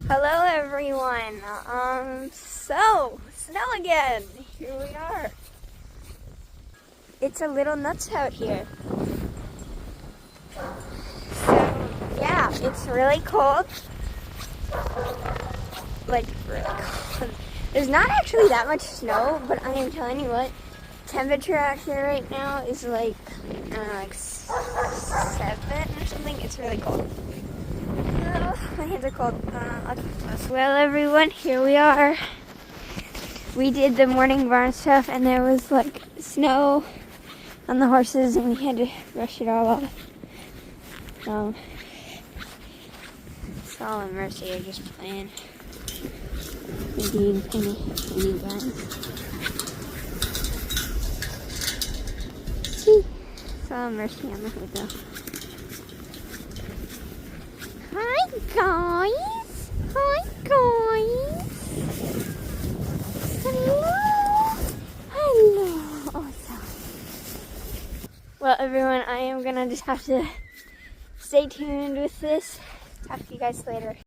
Hello everyone. Snow again. Here we are. It's a little nuts out here. So yeah, it's really cold. Like really cold. There's not actually that much snow, but I am telling you what, temperature out here right now is like, I don't know, like 7 or something. It's really cold. My hands are cold. I'll keep close. Well, everyone, here we are. We did the morning barn stuff, and there was like snow on the horses, and we had to brush it all off. Saul and Mercy are just playing. Indeed, guys. Saul and Mercy on the hood though. Hi guys! Hi guys! Hello! Hello! Awesome. Well everyone, I am gonna just have to stay tuned with this. Talk to you guys later.